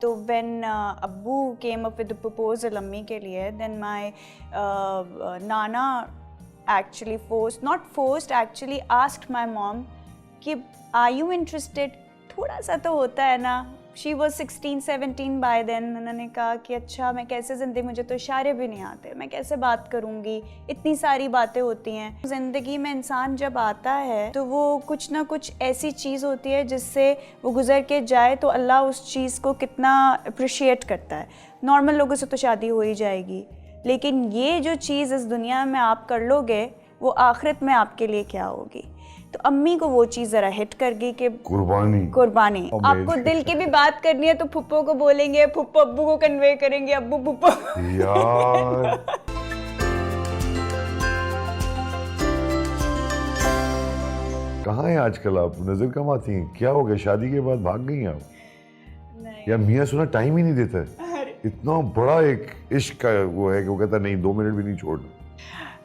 تو when Abu came up with the proposal امی کے لیے, then my nana actually actually asked my mom کہ are you interested. تھوڑا سا تو ہوتا ہے نا. She was 16-17 by then. انہوں نے کہا کہ اچھا میں کیسے زندگی, مجھے تو اشارے بھی نہیں آتے, میں کیسے بات کروں گی, اتنی ساری باتیں ہوتی ہیں زندگی میں. انسان جب آتا ہے تو وہ کچھ نہ کچھ ایسی چیز ہوتی ہے جس سے وہ گزر کے جائے تو اللہ اس چیز کو کتنا اپریشیٹ کرتا ہے. نارمل لوگوں سے تو شادی ہو ہی جائے گی, لیکن یہ جو چیز اس دنیا میں آپ کر لو گے وہ آخرت میں آپ کے لیے کیا ہوگی. تو امی کو وہ چیز ذرا ہٹ کر گئی کہ قربانی. آپ کو دل کی بھی بات کرنی ہے تو پھپھو کو بولیں گے, پھپھو ابو کو کنوے کریں گے, ابو پھپھو. یار کہاں ہیں آج کل آپ؟ نظر کم آتی ہیں. کیا ہو گیا؟ شادی کے بعد بھاگ گئی آپ؟ یا میاں سنا ٹائم ہی نہیں دیتا ہے؟ اتنا بڑا ایک عشق کا وہ ہے کہ وہ کہتا نہیں 2 منٹ بھی نہیں چھوڑنا.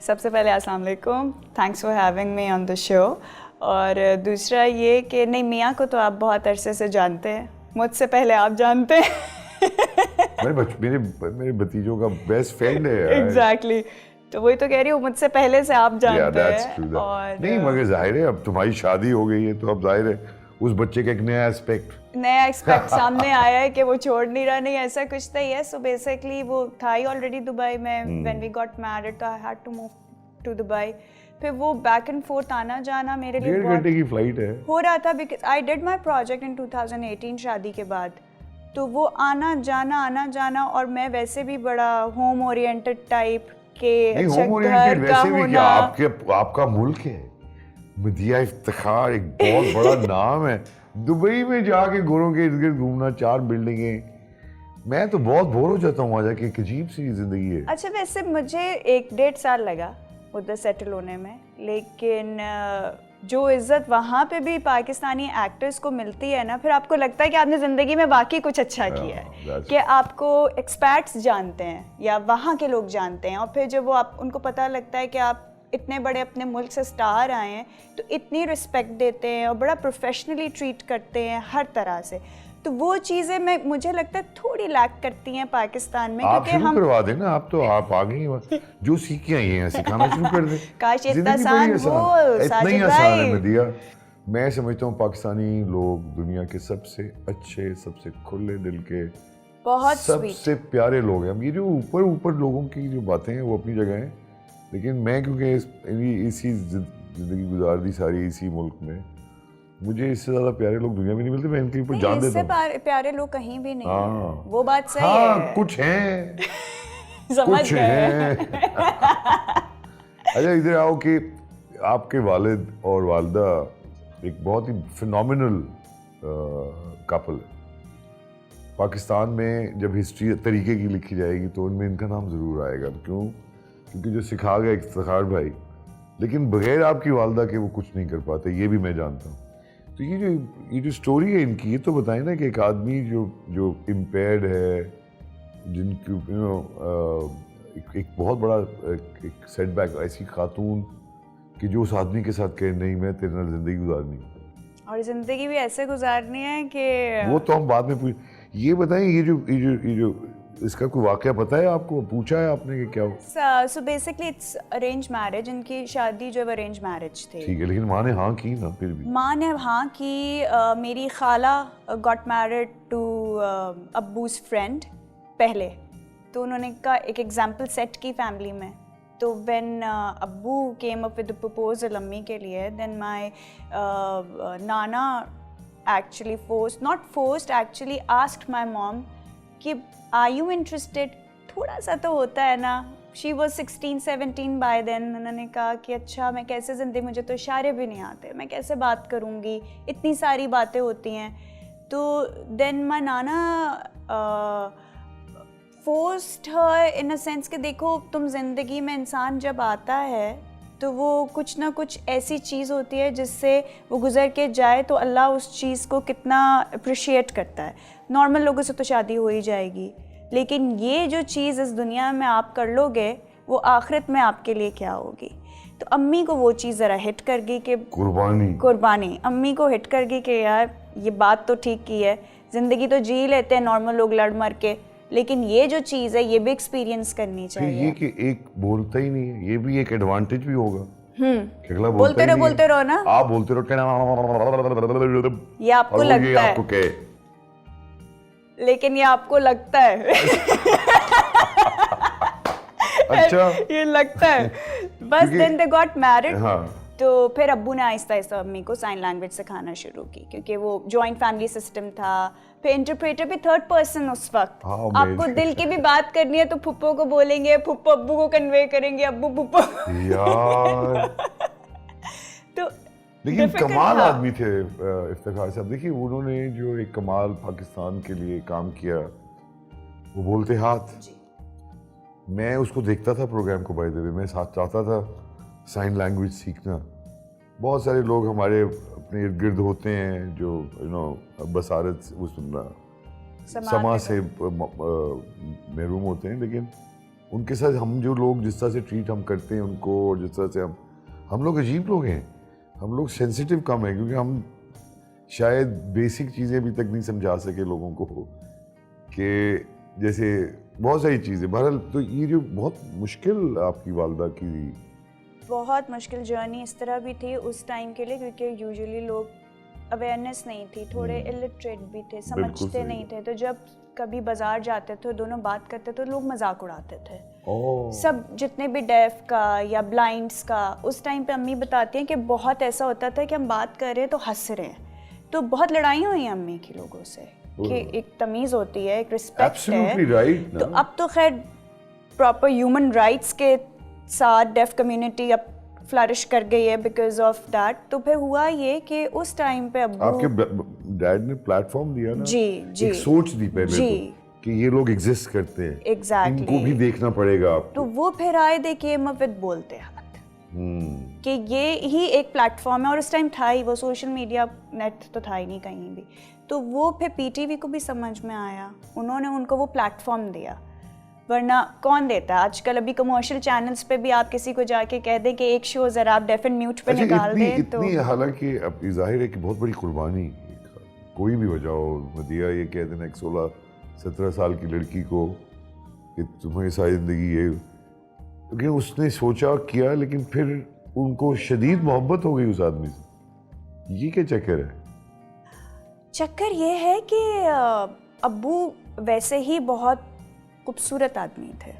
سب سے پہلے السلام علیکم, تھینکس فار ہیونگ می آن دا شو. اور دوسرا یہ کہ نہیں, میاں کو تو آپ بہت عرصے سے جانتے ہیں, مجھ سے پہلے آپ جانتے ہیں. میرے بھتیجوں کا بیسٹ فرینڈ ہے. ایگزیکٹلی, تو وہی تو کہہ رہی ہوں, مجھ سے پہلے سے آپ جانتے ہیں. اور نہیں مگر ظاہر ہے اب تمہاری شادی ہو گئی ہے تو اب ظاہر ہے اس بچے کا ایک نیا ایکسپیکٹ سامنے آیا ہے کہ وہ چھوڑ نہیں رہا. نہیں ایسا کچھ نہیں ہے. سو بیسکلی وہ تھا ہی آلریڈی دبئی میں. وین وی گاٹ میرڈ تو I had to move to Dubai. پھر وہ بیک اینڈ فورتھ آنا جانا میرے لیے 1.5 گھنٹے کی فلائٹ ہے ہو رہا تھا, because I did my project in 2018 شادی کے بعد. تو وہ آنا جانا اور میں ویسے بھی بڑا ہوم اورینٹڈ ٹائپ کے گھر کا ہونا. آپ کا ملک ہے, مدیحہ افتخار ایک بہت بڑا نام ہے. دبئی میں جا کے گھروں کے ارد گرد گھومنا, 4 بلڈنگیں, میں تو بہت بور ہو جاتا ہوں وہاں جا کے. ایک عجیب سی زندگی ہے. اچھا ویسے مجھے 1-1.5 سال لگا ادھر سیٹل ہونے میں, لیکن جو عزت وہاں پہ بھی پاکستانی ایکٹرز کو ملتی ہے نا, پھر آپ کو لگتا ہے کہ آپ نے زندگی میں واقعی کچھ اچھا کیا ہے, کہ آپ کو ایکسپیٹس جانتے ہیں یا وہاں کے لوگ جانتے ہیں. اور پھر جب وہ ان کو پتہ لگتا ہے کہ آپ اتنے بڑے اپنے ملک سے سٹار آئے ہیں تو اتنی رسپیکٹ دیتے ہیں اور بڑا پروفیشنلی ٹریٹ کرتے ہیں ہر طرح سے. تو وہ چیزیں مجھے لگتا ہے تھوڑی لیک کرتی ہیں پاکستان میں. آپ شروع کروا دیں نا, آپ آ گئی ہیں جو سیکھ کے آئی ہیں سکھانا شروع کر دیں. کاش اتنا آسان ہو ساجد بھائی. مدیحہ میں سمجھتا ہوں پاکستانی لوگ دنیا کے سب سے اچھے, سب سے کھلے دل کے, بہت سب سے پیارے لوگ ہیں. یہ جو اوپر لوگوں کی جو باتیں ہیں وہ اپنی جگہ ہیں, لیکن میں کیونکہ اسی زندگی گزار دی ساری اسی ملک میں, مجھے اس سے زیادہ پیارے لوگ دنیا میں نہیں ملتے. میں ان کے اوپر جان دیتا ہوں. اس سے پیارے لوگ کہیں بھی نہیں ہیں. وہ بات صحیح ہے. کچھ ہیں, سمجھ گئے. اچھا ادھر آؤ کہ آپ کے والد اور والدہ ایک بہت ہی فینومینل کپل ہے. پاکستان میں جب ہسٹری طریقے کی لکھی جائے گی تو ان میں ان کا نام ضرور آئے گا. کیونکہ جو سکھا گیا افتخار بھائی, لیکن بغیر آپ کی والدہ کے وہ کچھ نہیں کر پاتے, یہ بھی میں جانتا ہوں. تو یہ جو سٹوری ہے ان کی, یہ تو بتائیں نا کہ ایک آدمی جو امپیئرڈ ہے, جن کی ایک بہت بڑا ایک سیٹ بیک, ایسی خاتون کہ جو اس آدمی کے ساتھ کہ نہیں میں تیرے نال زندگی گزارنی اور زندگی بھی ایسے گزارنی ہے کہ وہ تو ہم بعد میں یہ بتائیں. یہ جو اس کا کوئی واقعہ پتہ ہے آپ کو؟ پوچھا ہے آپ نے کہ کیا ہو؟ So basically it's arrange marriage. ان کی شادی جو ہے ارینج میرج تھی. ٹھیک ہے, لیکن ماں نے ہاں کی نا. پھر بھی ماں نے ہاں کی. میری خالہ گاٹ میرڈ ٹو ابوز فرینڈ پہلے, تو انہوں نے کا ایک ایگزامپل سیٹ کی فیملی میں. تو وین ابو came up with the proposal امی کے لیے, دین مائی نانا actually actually asked my mom کہ are you interested. تھوڑا سا تو ہوتا ہے نا. She was 16-17 by then. انہوں نے کہا کہ اچھا میں کیسے زندگی, مجھے تو اشارے بھی نہیں آتے, میں کیسے بات کروں گی, اتنی ساری باتیں ہوتی ہیں. تو then my nana forced her in a sense کہ دیکھو تم زندگی میں انسان جب آتا ہے تو وہ کچھ نہ کچھ ایسی چیز ہوتی ہے جس سے وہ گزر کے جائے تو اللہ اس چیز کو کتنا اپریشیٹ کرتا ہے. نارمل لوگوں سے تو شادی ہو ہی جائے گی, لیکن یہ جو چیز اس دنیا میں آپ کر لو گے وہ آخرت میں آپ کے لیے کیا ہوگی. تو امی کو وہ چیز ذرا ہٹ کر گئی کہ قربانی. امی کو ہٹ کر گئی کہ یار یہ بات تو ٹھیک کی ہے, زندگی تو جی لیتے ہیں نارمل لوگ لڑ مر کے, لیکن یہ جو چیز ہے یہ بھی ایکسپیرینس کرنی چاہیے. یہ کہ ایک بولتا ہی نہیں ہے, یہ بھی ایک ایڈوانٹیج بھی ہوگا. بولتے رہو نا, آپ بولتے رہو, یہ آپ کو لگتا ہے, آپ کو کہے, لیکن یہ آپ کو لگتا ہے. اچھا یہ لگتا ہے بس. دین دے گاٹ میرڈ. ہاں, تو پھر ابو نے آہستہ آہستہ امی کو سائن لینگویج سکھانا شروع کی, کیونکہ وہ جوائنٹ فیملی سسٹم تھا. پھر انٹرپریٹر بھی تھرڈ پرسن اس وقت. آپ کو دل کی بھی بات کرنی ہے تو پھپھو کو بولیں گے, پھپھو ابو کو کنوے کریں گے, ابو پھپھو. یار تو لیکن کمال آدمی تھے افتخار صاحب. دیکھیے انہوں نے جو ایک کمال پاکستان کے لیے کام کیا, وہ بولتے ہاتھ. میں اس کو دیکھتا تھا پروگرام کو, بائی دا وے میں ساتھ چاہتا تھا سائن لینگویج سیکھنا. بہت سارے لوگ ہمارے اپنے ارد گرد ہوتے ہیں جو بصارت سما سے محروم ہوتے ہیں, لیکن ان کے ساتھ ہم جو لوگ جس طرح سے ٹریٹ ہم کرتے ہیں ان کو, اور جس طرح سے ہم لوگ عجیب لوگ ہیں. ہم لوگ سینسیٹیو کم ہیں, کیونکہ ہم شاید بیسک چیزیں ابھی تک نہیں سمجھا سکے لوگوں کو, کہ جیسے بہت ساری چیزیں. بہرحال تو یہ جو بہت مشکل آپ کی والدہ کی, بہت مشکل جرنی اس طرح بھی تھی اس ٹائم کے لیے, کیونکہ یوزلی لوگ اویئرنیس نہیں تھی, تھوڑے الٹریٹ بھی تھے, سمجھتے نہیں تھے. تو جب کبھی بازار جاتے تھے, دونوں بات کرتے تھے, لوگ مذاق اڑاتے تھے. سب جتنے بھی ڈیف کا یا بلائنڈس کا, اس ٹائم پہ امی بتاتی ہیں کہ بہت ایسا ہوتا تھا کہ ہم بات کر رہے ہیں تو ہنس رہے ہیں. تو بہت لڑائی ہوئی ہیں امی کی لوگوں سے, کہ ایک تمیز ہوتی ہے, ایک رسپیکٹ ہے. تو اب تو خیر پراپر ہیومن رائٹس کے ساتھ ڈیف کمیونٹی اب فلرش کر گئی ہے بیکاز آف دیٹ. تو پھر ہوا یہ کہ اس ٹائم پہ ابو, آپ کے ڈیڈ نے پلیٹ فارم دیا نا, جی ایک سوچ دی پہلے تو کہ یہ لوگ ایگزسٹ کرتے ہیں, ان کو بھی دیکھنا پڑے گا. تو وہ پھر آئے دے کیم اپ ود بولتے ہاتھ, کہ یہ ہی ایک پلیٹ فارم ہے. اور اس ٹائم تھا ہی وہ, سوشل میڈیا نیٹ تو تھا ہی نہیں کہیں بھی. تو وہ پھر پی ٹی وی کو بھی سمجھ میں آیا, انہوں نے ان کو وہ پلیٹ فارم دیا, ورنہ کون دیتا ہے آج کل. ابھی کمرشل چینلز پہ بھی آپ کسی کو جا کے کہہ دیں کہ ایک شو ذرا آپ ڈیف اینڈ میوٹ پہ نکال دیں تو حالانکہ اب ظاہر ہے کہ بہت بڑی قربانی, کوئی بھی وجہ ہو, مدیہ یہ کہہ دینا ایک 16-17 سال کی لڑکی کو کہ تمہیں ساری زندگی یہ, کیونکہ اس نے سوچا کیا, لیکن پھر ان کو شدید محبت ہو گئی اس آدمی سے. یہ کیا چکر ہے؟ چکر یہ ہے کہ ابو ویسے ہی بہت خوبصورت آدمی تھے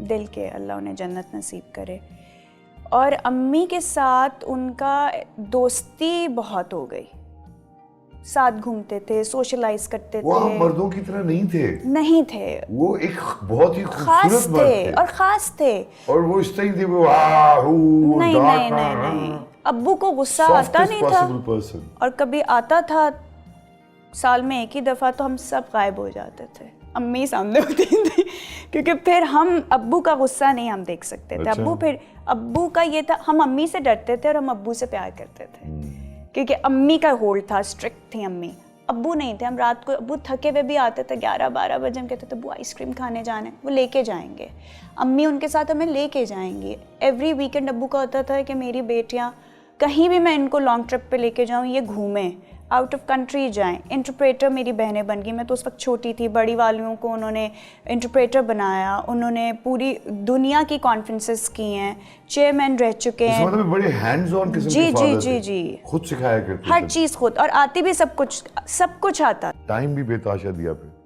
دل کے, اللہ انہیں جنت نصیب کرے. اور امی کے ساتھ ان کا دوستی بہت ہو گئی, ساتھ گھومتے تھے, سوشلائز کرتے تھے. وہ مردوں کی طرح نہیں تھے, وہ ایک بہت ہی خاص تھے اور خاص تھے. اور وہ اس طرح تھے, وہ نہیں, ابو کو غصہ آتا نہیں تھا, اور کبھی آتا تھا سال میں ایک ہی دفعہ تو ہم سب غائب ہو جاتے تھے, امی سامنے ہوتی تھی, کیونکہ پھر ہم ابو کا غصہ نہیں ہم دیکھ سکتے تھے. ابو کا یہ تھا, ہم امی سے ڈرتے تھے اور ہم ابو سے پیار کرتے تھے, کیونکہ امی کا ہولڈ تھا, اسٹرکٹ تھی امی. ابو نہیں تھے. ہم رات کو ابو تھکے ہوئے بھی آتے تھے 11-12 بجے, ہم کہتے تھے ابو آئس کریم کھانے جانا ہے, وہ لے کے جائیں گے. امی ان کے ساتھ ہمیں لے کے جائیں گی. ایوری ویکینڈ ابو کا ہوتا تھا کہ میری بیٹیاں کہیں بھی میں ان کو لانگ ٹرپ پہ لے کے جاؤں, یہ گھومیں, آؤٹ آف کنٹری جائیں. انٹرپریٹر میری بہنیں بن گئی, میں تو اس وقت چھوٹی تھی. بڑی والیوں کو انہوں نے انٹرپریٹر بنایا, انہوں نے پوری دنیا کی کانفرنسز کی ہیں, چیئرمین رہ چکے ہیں. بڑے ہینڈز آن قسم کے فادر تھے, خود سکھایا کرتے, ہر چیز خود, اور آتی بھی سب کچھ آتا. ٹائم بھی بے تحاشا دیا. پھر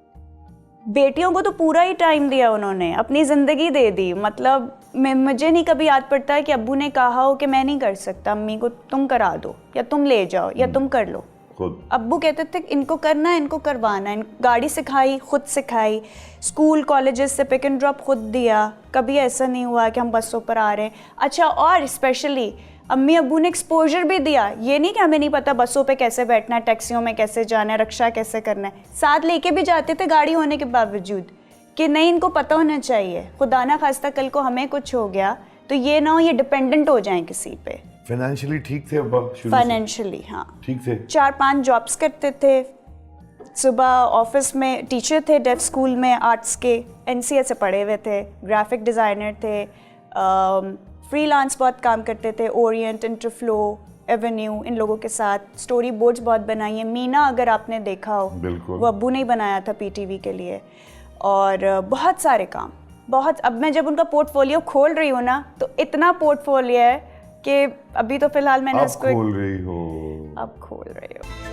بیٹیوں کو تو پورا ہی ٹائم دیا انہوں نے, اپنی زندگی دے دی. مطلب مجھے نہیں کبھی یاد پڑتا ہے کہ ابو نے کہا ہو کہ میں نہیں کر سکتا, امی کو تم کرا دو, یا تم لے جاؤ, یا تم کر لو. ابو کہتے تھے ان کو کرنا ہے, ان کو کروانا ہے. گاڑی سکھائی, خود سکھائی, اسکول کالجز سے پک اینڈ ڈراپ خود دیا. کبھی ایسا نہیں ہوا کہ ہم بسوں پر آ رہے ہیں. اچھا, اور اسپیشلی امی ابو نے ایکسپوجر بھی دیا. یہ نہیں کہ ہمیں نہیں پتا بسوں پہ کیسے بیٹھنا ہے, ٹیکسیوں میں کیسے جانا ہے, رکشہ کیسے کرنا ہے. ساتھ لے کے بھی جاتے تھے گاڑی ہونے کے باوجود, کہ نہیں ان کو پتہ ہونا چاہیے, خدا نہ خواستہ کل کو ہمیں کچھ ہو گیا تو یہ نہ ہو یہ ڈپینڈنٹ ہو جائیں کسی پہ. فائنینشلی ٹھیک تھے ابا؟ فائنینشلی ہاں ٹھیک تھے. 4-5 جابس کرتے تھے. صبح آفس میں ٹیچر تھے ڈیف اسکول میں آرٹس کے, NCA سے پڑھے ہوئے تھے, گرافک ڈیزائنر تھے, فری لانس بہت کام کرتے تھے, اورینٹ, انٹرفلو, ایونیو ان لوگوں کے ساتھ اسٹوری بورڈز بہت بنائی ہیں. مینا اگر آپ نے دیکھا ہو, بالکل وہ ابو نے ہی بنایا تھا پی ٹی وی کے لیے. اور بہت سارے کام, بہت. اب میں جب ان کا پورٹ فولیو کھول رہی ہوں نا تو اتنا پورٹ فولیو ہے کہ ابھی تو فی الحال میں نے اس کو کھول رہی ہو. اب کھول رہی ہوں.